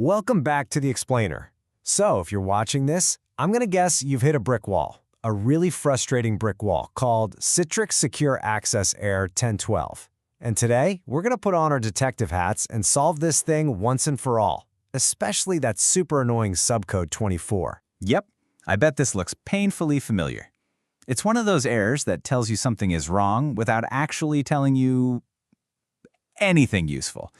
Welcome back to the Explainer. So, if you're watching this, I'm going to guess you've hit a brick wall, a really frustrating brick wall called Citrix Secure Access Error 1012. And today, we're going to put on our detective hats and solve this thing once and for all, especially that super annoying subcode 24. Yep, I bet this looks painfully familiar. It's one of those errors that tells you something is wrong without actually telling you anything useful.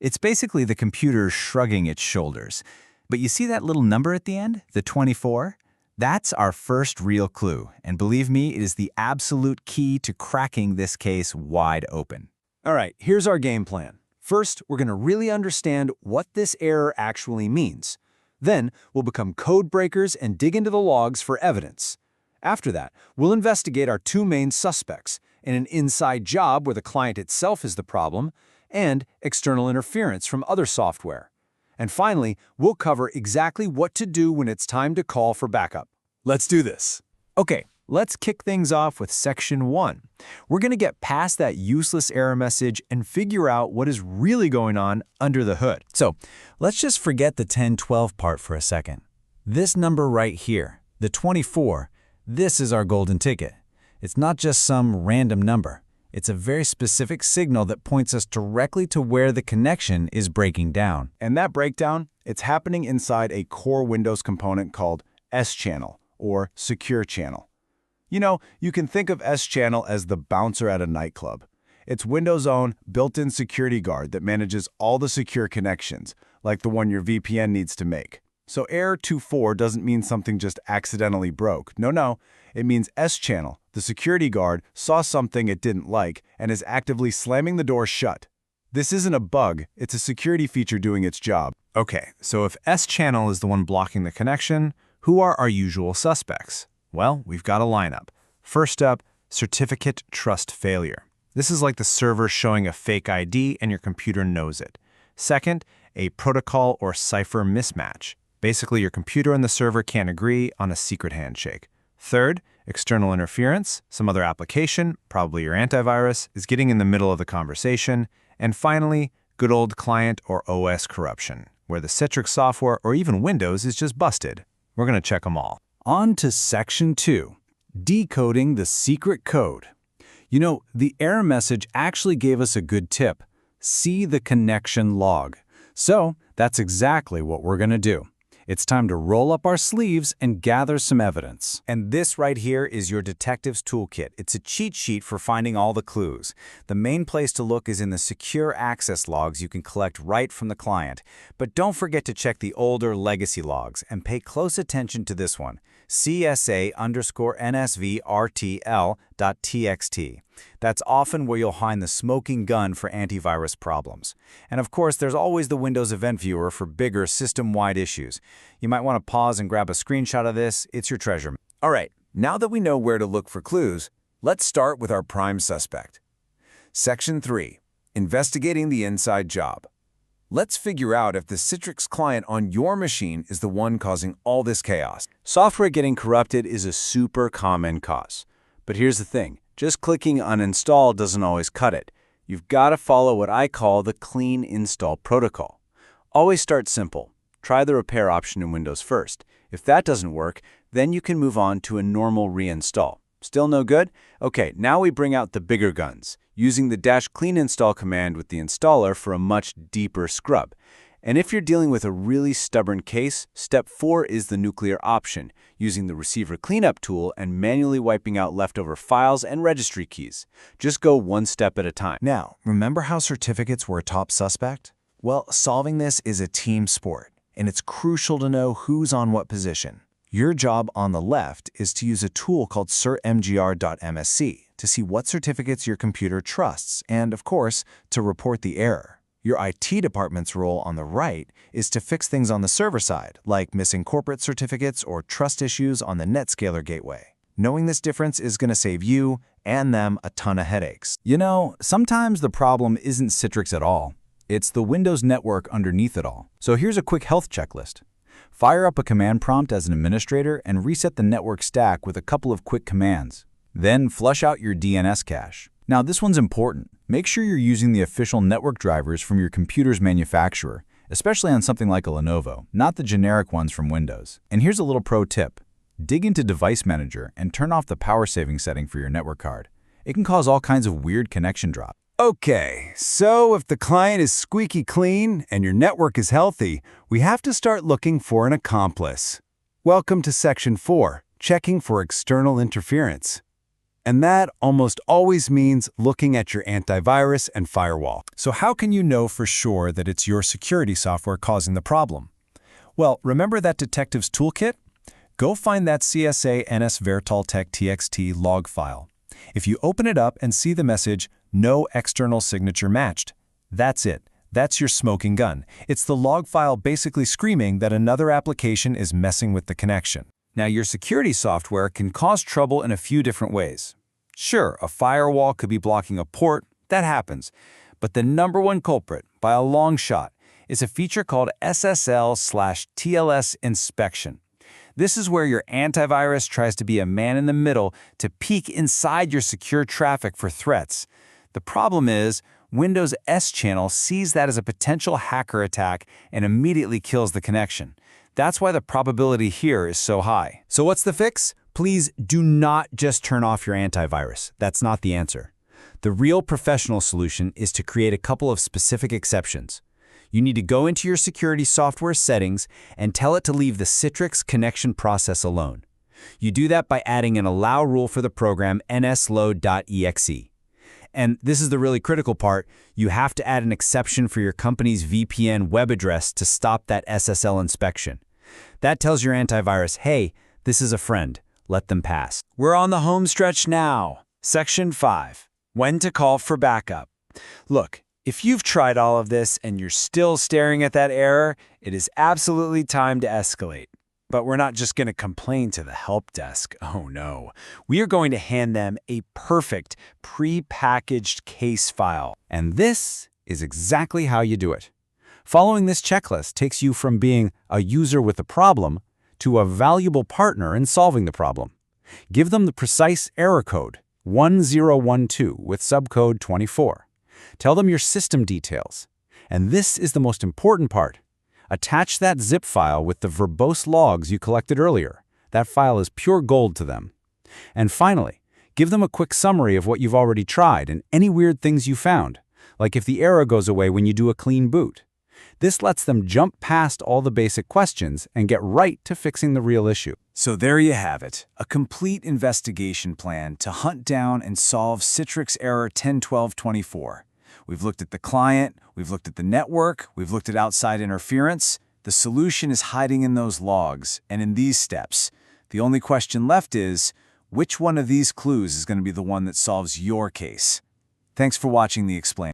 It's basically the computer shrugging its shoulders. But you see that little number at the end, the 24? That's our first real clue, and believe me, it is the absolute key to cracking this case wide open. All right, here's our game plan. First, we're going to really understand what this error actually means. Then, we'll become code breakers and dig into the logs for evidence. After that, we'll investigate our two main suspects, in an inside job where the client itself is the problem, and external interference from other software. And finally, we'll cover exactly what to do when it's time to call for backup. Let's do this. Okay, let's kick things off with Section 1. We're going to get past that useless error message and figure out what is really going on under the hood. So, let's just forget the 1012 part for a second. This number right here, the 24, this is our golden ticket. It's not just some random number. It's a very specific signal that points us directly to where the connection is breaking down. And that breakdown, it's happening inside a core Windows component called S-Channel, or Secure Channel. You know, you can think of S-Channel as the bouncer at a nightclub. It's Windows' own built-in security guard that manages all the secure connections, like the one your VPN needs to make. So error 24 doesn't mean something just accidentally broke. No, it means S-Channel, the security guard, saw something it didn't like and is actively slamming the door shut. This isn't a bug, it's a security feature doing its job. Okay, so if S-Channel is the one blocking the connection, who are our usual suspects? Well, we've got a lineup. First up, certificate trust failure. This is like the server showing a fake ID and your computer knows it. Second, a protocol or cipher mismatch. Basically, your computer and the server can't agree on a secret handshake. Third, external interference. Some other application, probably your antivirus, is getting in the middle of the conversation. And finally, good old client or OS corruption, where the Citrix software or even Windows is just busted. We're going to check them all. On to Section 2, decoding the secret code. You know, the error message actually gave us a good tip. See the connection log. So that's exactly what we're going to do. It's time to roll up our sleeves and gather some evidence. And this right here is your detective's toolkit. It's a cheat sheet for finding all the clues. The main place to look is in the secure access logs you can collect right from the client. But don't forget to check the older legacy logs and pay close attention to this one, CSA_NSVRTL.txt. That's often where you'll find the smoking gun for antivirus problems. And of course, there's always the Windows Event Viewer for bigger system-wide issues. You might want to pause and grab a screenshot of this. It's your treasure. All right, now that we know where to look for clues, let's start with our prime suspect. Section 3, investigating the inside job. Let's figure out if the Citrix client on your machine is the one causing all this chaos. Software getting corrupted is a super common cause. But here's the thing. Just clicking uninstall doesn't always cut it. You've got to follow what I call the clean install protocol. Always start simple. Try the repair option in Windows first. If that doesn't work, then you can move on to a normal reinstall. Still no good? Okay, now we bring out the bigger guns, using the -clean install command with the installer for a much deeper scrub. And if you're dealing with a really stubborn case, step 4 is the nuclear option, using the receiver cleanup tool and manually wiping out leftover files and registry keys. Just go one step at a time. Now, remember how certificates were a top suspect? Well, solving this is a team sport, and it's crucial to know who's on what position. Your job on the left is to use a tool called certmgr.msc to see what certificates your computer trusts and, of course, to report the error. Your IT department's role on the right is to fix things on the server side, like missing corporate certificates or trust issues on the NetScaler gateway. Knowing this difference is going to save you and them a ton of headaches. You know, sometimes the problem isn't Citrix at all. It's the Windows network underneath it all. So here's a quick health checklist. Fire up a command prompt as an administrator and reset the network stack with a couple of quick commands. Then flush out your DNS cache. Now this one's important. Make sure you're using the official network drivers from your computer's manufacturer especially on something like a Lenovo, not the generic ones from Windows. And here's a little pro tip. Dig into Device Manager and turn off the power saving setting for your network card. It can cause all kinds of weird connection drops. Okay, so if the client is squeaky clean and your network is healthy, we have to start looking for an accomplice. Welcome to Section 4, checking for external interference. And that almost always means looking at your antivirus and firewall. So how can you know for sure that it's your security software causing the problem? Well, remember that detective's toolkit? Go find that CSA NS Vertaltech TXT log file. If you open it up and see the message, "No external signature matched," that's it. That's your smoking gun. It's the log file basically screaming that another application is messing with the connection. Now, your security software can cause trouble in a few different ways. Sure, a firewall could be blocking a port. That happens. But the number one culprit, by a long shot, is a feature called SSL/TLS inspection. This is where your antivirus tries to be a man in the middle to peek inside your secure traffic for threats. The problem is, Windows S channel sees that as a potential hacker attack and immediately kills the connection. That's why the probability here is so high. So what's the fix? Please do not just turn off your antivirus. That's not the answer. The real professional solution is to create a couple of specific exceptions. You need to go into your security software settings and tell it to leave the Citrix connection process alone. You do that by adding an allow rule for the program nsload.exe. And this is the really critical part, you have to add an exception for your company's VPN web address to stop that SSL inspection. That tells your antivirus, hey, this is a friend, let them pass. We're on the home stretch now. Section 5, when to call for backup. Look, if you've tried all of this and you're still staring at that error, it is absolutely time to escalate. But we're not just going to complain to the help desk. Oh no. We are going to hand them a perfect pre-packaged case file. And this is exactly how you do it. Following this checklist takes you from being a user with a problem to a valuable partner in solving the problem. Give them the precise error code, 1012 with subcode 24. Tell them your system details. And this is the most important part. Attach that zip file with the verbose logs you collected earlier. That file is pure gold to them. And finally, give them a quick summary of what you've already tried and any weird things you found, like if the error goes away when you do a clean boot. This lets them jump past all the basic questions and get right to fixing the real issue. So there you have it, a complete investigation plan to hunt down and solve Citrix error 101224. We've looked at the client, we've looked at the network, we've looked at outside interference. The solution is hiding in those logs and in these steps. The only question left is, which one of these clues is going to be the one that solves your case? Thanks for watching The Explainer.